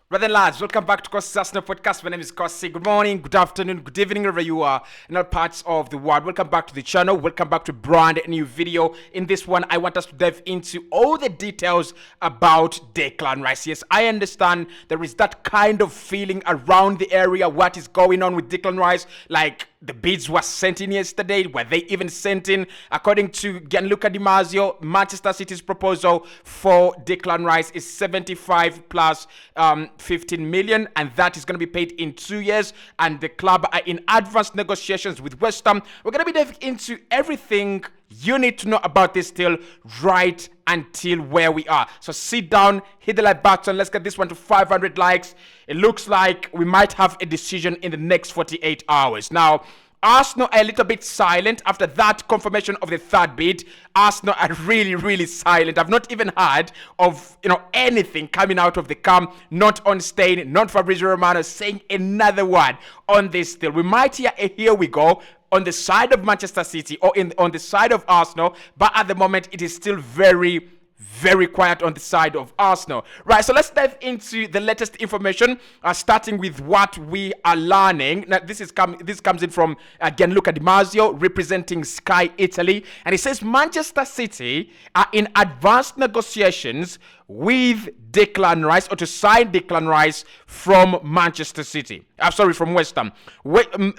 Brother and lads, welcome back to Cossy Arsenal Podcast. My name is Cossy. Good morning, good afternoon, good evening, wherever you are in all parts of the world. Welcome back to the channel. Welcome back to a brand new video. In this one, I want us to dive into all the details about Declan Rice. Yes, I understand there is that kind of feeling around the area. What is going on with Declan Rice? Like, the bids were sent in yesterday. Were they even sent in? According to Gianluca Di Marzio, Manchester City's proposal for Declan Rice is 75 plus 15 million, and that is going to be paid in 2 years. And the club are in advanced negotiations with West Ham. We're going to be diving into everything you need to know about this deal right until where we are. So sit down, hit the like button. Let's get this one to 500 likes. It looks like we might have a decision in the next 48 hours. Now, Arsenal are a little bit silent after that confirmation of the third bid. Arsenal are really silent. I've not even heard of anything coming out of the camp, not on Stein, not Fabrizio Romano saying another word on this deal. We might hear a here we go on the side of Manchester City or on the side of Arsenal, but at the moment it is still very quiet on the side of Arsenal. Right, so let's dive into the latest information, starting with what we are learning. Now, this comes in from Gianluca Di Marzio, representing Sky Italy, and he says Manchester City are in advanced negotiations with Declan Rice, or to sign Declan Rice from Manchester City. From West Ham.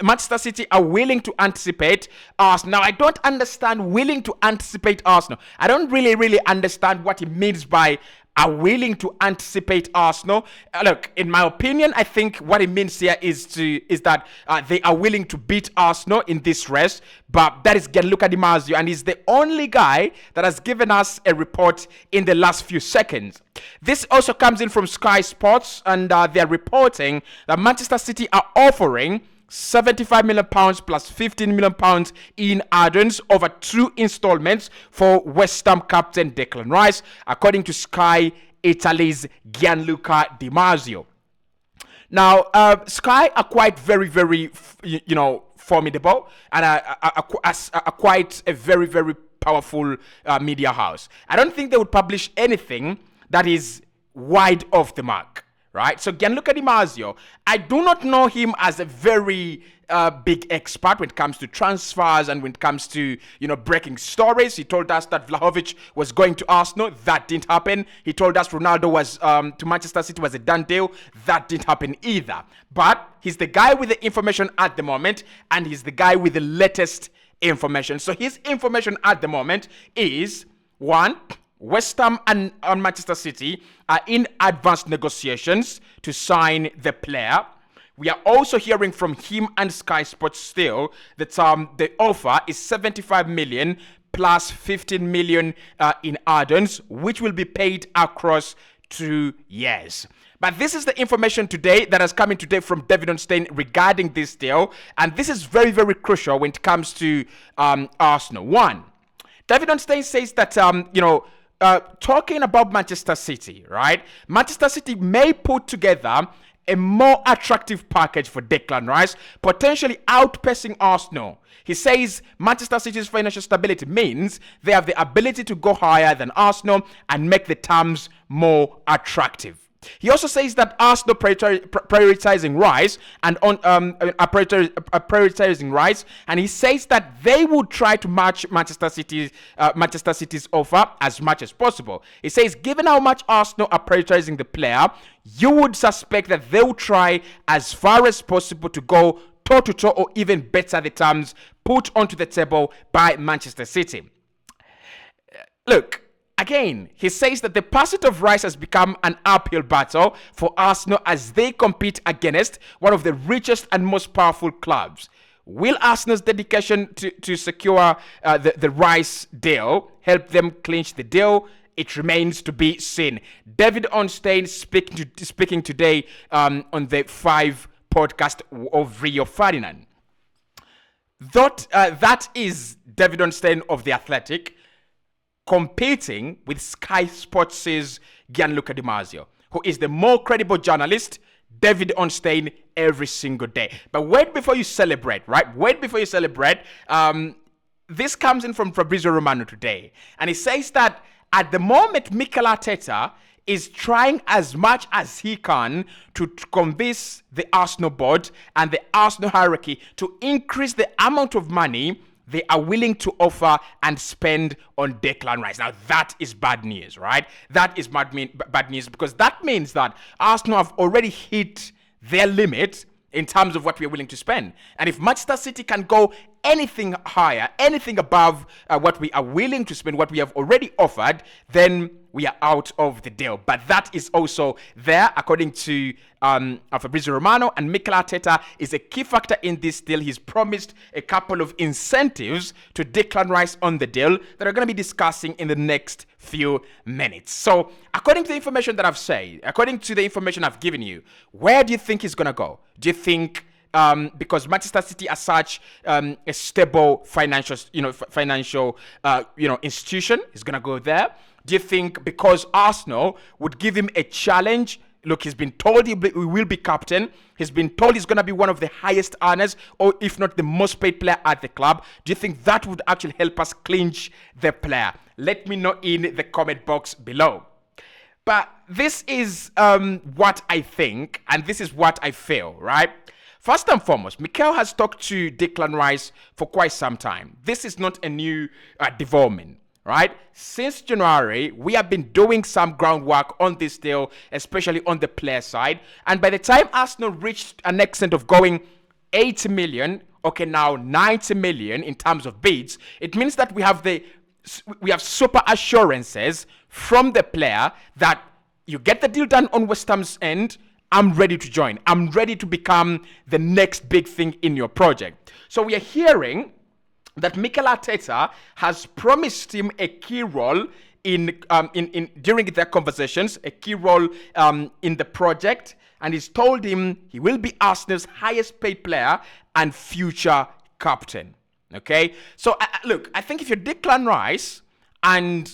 Manchester City are willing to anticipate Arsenal. Now, I don't understand willing to anticipate Arsenal. I don't really understand what he means by are willing to anticipate Arsenal. Look, in my opinion, I think what it means here is that they are willing to beat Arsenal in this race. But that is Gianluca Di Marzio, and he's the only guy that has given us a report in the last few seconds. This also comes in from Sky Sports, and they're reporting that Manchester City are offering £75 million plus £15 million in add-ons over 2 installments for West Ham captain Declan Rice, according to Sky Italy's Gianluca Di Marzio. Now, Sky are quite very formidable, and are quite a very powerful media house. I don't think they would publish anything that is wide off the mark. Right, so Gianluca Di Marzio, I do not know him as a very big expert when it comes to transfers and when it comes to breaking stories. He told us that Vlahovic was going to Arsenal. That didn't happen. He told us Ronaldo was to Manchester City was a done deal. That didn't happen either. But he's the guy with the information at the moment, and he's the guy with the latest information. So his information at the moment is 1. West Ham and Manchester City are in advanced negotiations to sign the player. We are also hearing from him and Sky Sports still that the offer is 75 million plus 15 million in add-ons, which will be paid across 2 years. But this is the information today that has come in today from David Stein regarding this deal, and this is very crucial when it comes to Arsenal. 1, David Stein says that talking about Manchester City, right? Manchester City may put together a more attractive package for Declan Rice, potentially outpacing Arsenal. He says Manchester City's financial stability means they have the ability to go higher than Arsenal and make the terms more attractive. He also says that Arsenal prioritizing Rice and prioritizing Rice, and he says that they would try to match Manchester City's offer as much as possible. He says, given how much Arsenal are prioritizing the player, you would suspect that they will try as far as possible to go toe-to-toe or even better the terms put onto the table by Manchester City. Look, again, he says that the pursuit of Rice has become an uphill battle for Arsenal as they compete against one of the richest and most powerful clubs. Will Arsenal's dedication to secure the Rice deal help them clinch the deal? It remains to be seen. David Stein speaking today on the 5 podcast of Rio Ferdinand. That is David Stein of The Athletic, competing with Sky Sports' Gianluca Di Marzio, who is the more credible journalist, David Stein, every single day. But wait before you celebrate, right? Wait before you celebrate. This comes in from Fabrizio Romano today, and he says that at the moment, Mikel Arteta is trying as much as he can to convince the Arsenal board and the Arsenal hierarchy to increase the amount of money they are willing to offer and spend on Declan Rice. Now, that is bad news, right? That is bad news, because that means that Arsenal have already hit their limit in terms of what we are willing to spend. And if Manchester City can go anything higher, anything above what we are willing to spend, what we have already offered, then we are out of the deal. But that is also there, according to Fabrizio Romano, and Mikel Arteta is a key factor in this deal. He's promised a couple of incentives to Declan Rice on the deal that are going to be discussing in the next few minutes. So, according to the information that I've said, according to the information I've given you, where do you think he's going to go? Do you think because Manchester City as such a stable financial institution is going to go there? Do you think because Arsenal would give him a challenge? Look, he's been told he will be captain. He's been told he's going to be one of the highest earners, or if not the most paid player at the club. Do you think that would actually help us clinch the player? Let me know in the comment box below. But this is what I think, and this is what I feel, right? First and foremost, Mikel has talked to Declan Rice for quite some time. This is not a new development, right? Since January, we have been doing some groundwork on this deal, especially on the player side. And by the time Arsenal reached an extent of going 80 million, okay, now 90 million in terms of bids, it means that we have super assurances from the player that you get the deal done on West Ham's end, I'm ready to join. I'm ready to become the next big thing in your project. So we are hearing that Mikel Arteta has promised him a key role in during their conversations, a key role in the project, and he's told him he will be Arsenal's highest paid player and future captain. Okay, so look, I think if you're Declan Rice and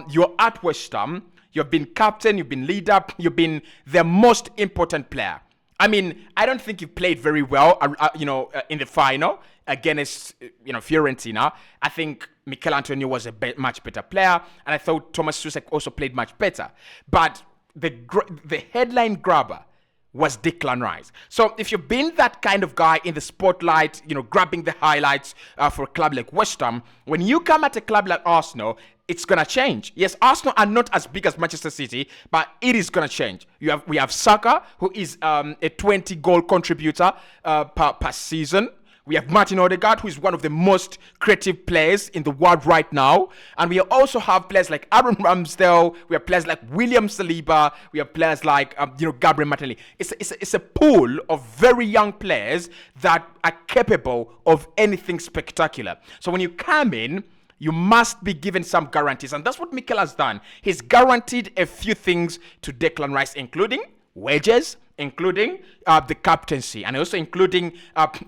you're at West Ham, you've been captain, you've been leader, you've been their most important player. I mean, I don't think you played very well, in the final against, Fiorentina. I think Mikel Antonio was a much better player, and I thought Thomas Tuchel also played much better. But the headline grabber was Declan Rice. So if you've been that kind of guy in the spotlight, grabbing the highlights for a club like West Ham, when you come at a club like Arsenal, it's going to change. Yes, Arsenal are not as big as Manchester City, but it is going to change. We have Saka, who is a 20-goal contributor per season. We have Martin Odegaard, who is one of the most creative players in the world right now. And we also have players like Aaron Ramsdale. We have players like William Saliba. We have players like, Gabriel Martinelli. It's a pool of very young players that are capable of anything spectacular. So when you come in, you must be given some guarantees. And that's what Mikel has done. He's guaranteed a few things to Declan Rice, including wages, including the captaincy, and also including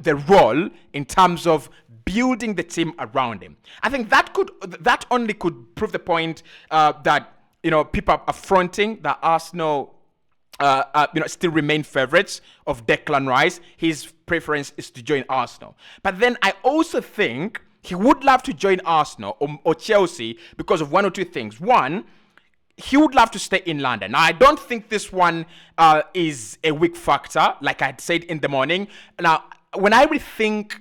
the role in terms of building the team around him. I think that only could prove the point that people are fronting that Arsenal still remain favorites of Declan Rice. His preference is to join Arsenal. But then I also think he would love to join Arsenal or Chelsea because of one or two things. One, he would love to stay in London. Now, I don't think this one is a weak factor, like I had said in the morning. Now, when I rethink,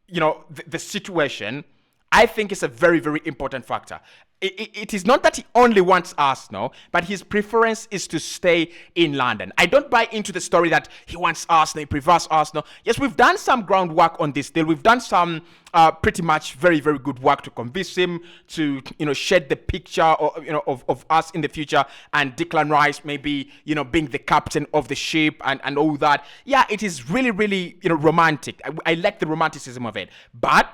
the situation, I think it's a very, very important factor. It is not that he only wants Arsenal, but his preference is to stay in London. I don't buy into the story that he wants Arsenal, he prefers Arsenal. Yes, we've done some groundwork on this deal. We've done some pretty much very, very good work to convince him to, shed the picture of us in the future, and Declan Rice maybe, being the captain of the ship and all that. Yeah, it is really, really, romantic. I like the romanticism of it. But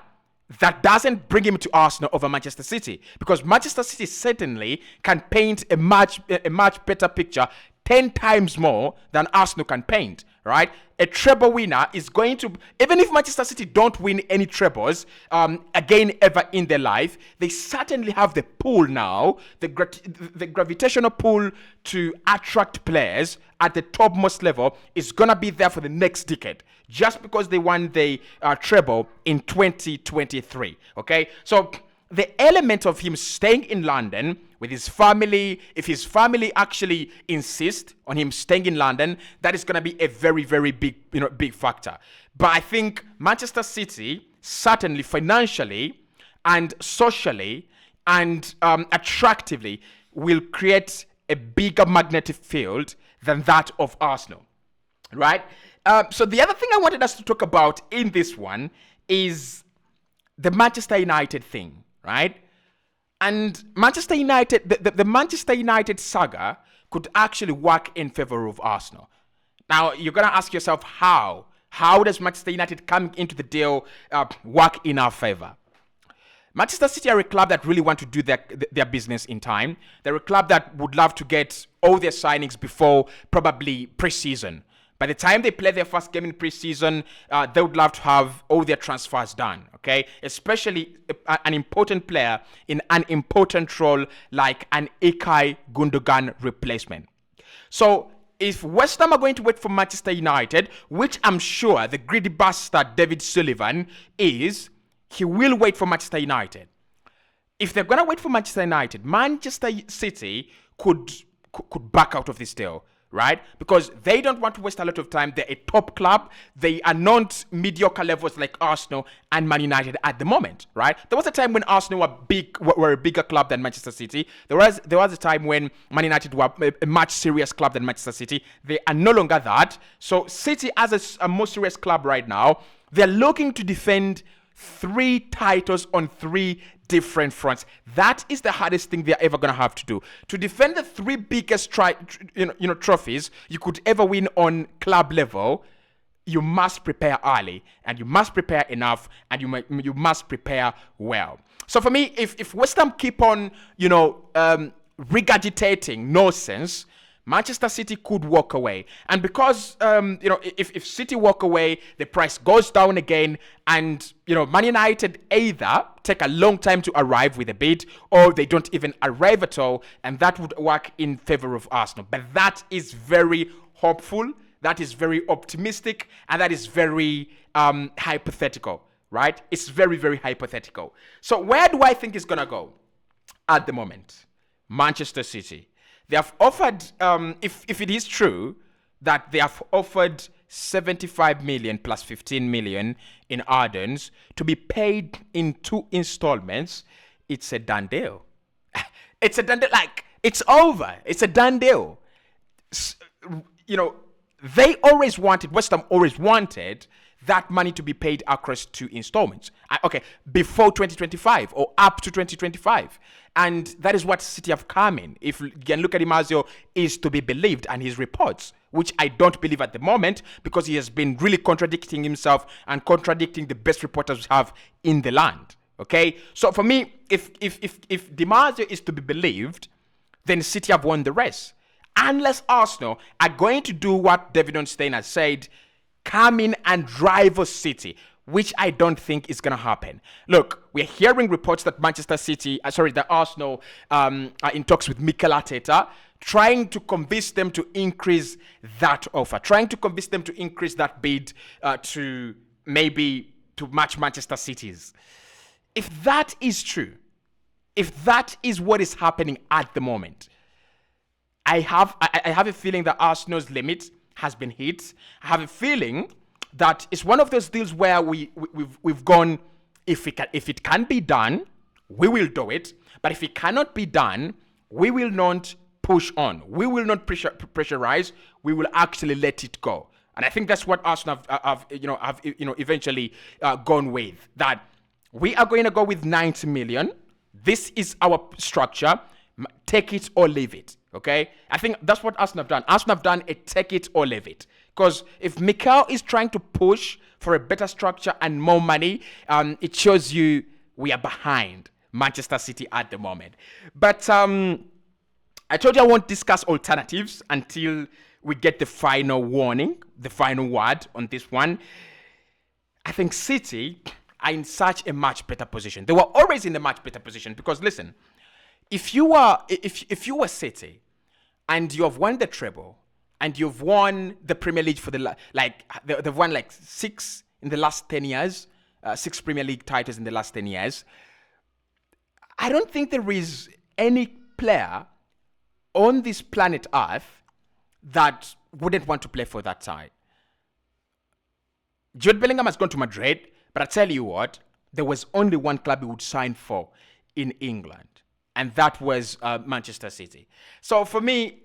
that doesn't bring him to Arsenal over Manchester City, because Manchester City certainly can paint a much better picture 10 times more than Arsenal can paint, right? A treble winner is going to, even if Manchester City don't win any trebles again ever in their life, they certainly have the pull now, the gravitational pull to attract players at the topmost level is going to be there for the next decade, just because they won the treble in 2023, okay? So the element of him staying in London with his family, if his family actually insist on him staying in London, that is going to be a very, very big, big factor. But I think Manchester City, certainly financially and socially and attractively, will create a bigger magnetic field than that of Arsenal, right? So the other thing I wanted us to talk about in this one is the Manchester United thing, right? And Manchester United, the Manchester United saga could actually work in favor of Arsenal. Now, you're going to ask yourself, how? How does Manchester United come into the deal work in our favor? Manchester City are a club that really want to do their business in time. They're a club that would love to get all their signings before probably pre-season. By the time they play their first game in pre-season, they would love to have all their transfers done, okay? Especially an important player in an important role like an Ilkay Gundogan replacement. So if West Ham are going to wait for Manchester United, which I'm sure the greedy bastard David Sullivan is, he will wait for Manchester United. If they're going to wait for Manchester United, Manchester City could back out of this deal, right? Because they don't want to waste a lot of time. They're a top club. They are not mediocre levels like Arsenal and Man United at the moment, right? There was a time when Arsenal were a bigger club than Manchester City. There was a time when Man United were a much serious club than Manchester City. They are no longer that. So City, as a more serious club right now, they're looking to defend 3 titles on 3 different fronts. That is the hardest thing they're ever going to have to do. To defend the 3 biggest trophies you could ever win on club level, you must prepare early, and you must prepare enough, and you must prepare well. So for me, if West Ham keep on, regurgitating nonsense, Manchester City could walk away. And because, if City walk away, the price goes down again. And, Man United either take a long time to arrive with a bid, or they don't even arrive at all. And that would work in favor of Arsenal. But that is very hopeful. That is very optimistic. And that is very hypothetical, right? It's very, very hypothetical. So where do I think it's going to go at the moment? Manchester City. They have offered, if it is true that they have offered 75 million plus 15 million in add-ons to be paid in 2 installments, it's a done deal. It's a done deal. Like, it's over. It's a done deal. They always wanted, West Ham always wanted that money to be paid across 2 installments. Before 2025 or up to 2025. And that is what City have come in. If Gianluca Di Marzio is to be believed and his reports, which I don't believe at the moment, because he has been really contradicting himself and contradicting the best reporters we have in the land. Okay? So for me, if Di Marzio is to be believed, then City have won the race. Unless Arsenal are going to do what David Ornstein has said, come in and rival City, which I don't think is going to happen. Look, we're hearing reports that that Arsenal are in talks with Mikel Arteta, trying to convince them to increase that offer, trying to convince them to increase that bid to match Manchester City's. If that is true, if that is what is happening at the moment, I have a feeling that Arsenal's limit has been hit. I have a feeling that it's one of those deals where we've gone, if it can be done, we will do it. But if it cannot be done, we will not push on. We will not pressurize. We will actually let it go. And I think that's what Arsenal have eventually gone with. That we are going to go with 90 million. This is our structure. Take it or leave it. Okay? I think that's what Arsenal have done. Arsenal have done a take it or leave it. Because if Mikel is trying to push for a better structure and more money, it shows you we are behind Manchester City at the moment. But I told you I won't discuss alternatives until we get the final warning, the final word on this one. I think City are in such a much better position. They were always in a much better position because, listen, if you were City and you have won the treble and you've won the Premier League for they've won 6 in the last 10 years, 6 Premier League titles in the last 10 years. I don't think there is any player on this planet Earth that wouldn't want to play for that side. Jude Bellingham has gone to Madrid, but I tell you what, there was only one club he would sign for in England, and that was Manchester City. So for me,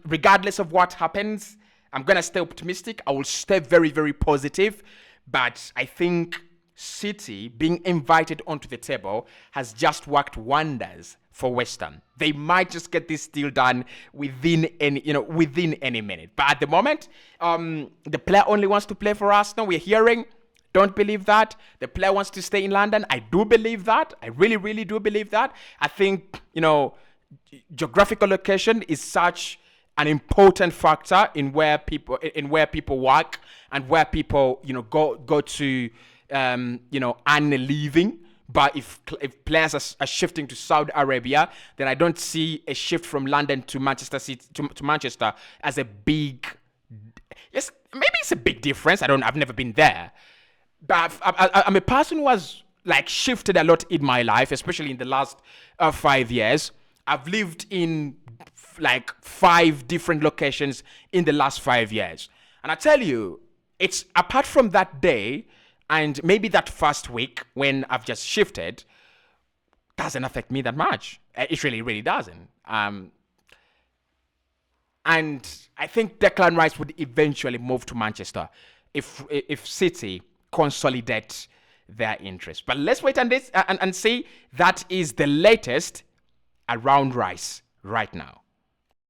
regardless of what happens, I'm going to stay optimistic. I will stay very, very positive, but I think City being invited onto the table has just worked wonders for West Ham. They might just get this deal done within any minute. But at the moment, the player only wants to play for Arsenal. We're hearing, don't believe that. The player wants to stay in London. I do believe that. I really, really do believe that. I think, geographical location is such an important factor in where people work and where people, go to earn a living. But if players are shifting to Saudi Arabia, then I don't see a shift from London to Manchester City to Manchester as a big. Yes, maybe it's a big difference. I've never been there, but I'm a person who has shifted a lot in my life, especially in the last 5 years. I've lived in 5 different locations in the last 5 years, and I tell you, it's apart from that day. And maybe that first week when I've just shifted doesn't affect me that much. It really, really doesn't. And I think Declan Rice would eventually move to Manchester if City consolidate their interest. But let's wait and see. That is the latest around Rice right now.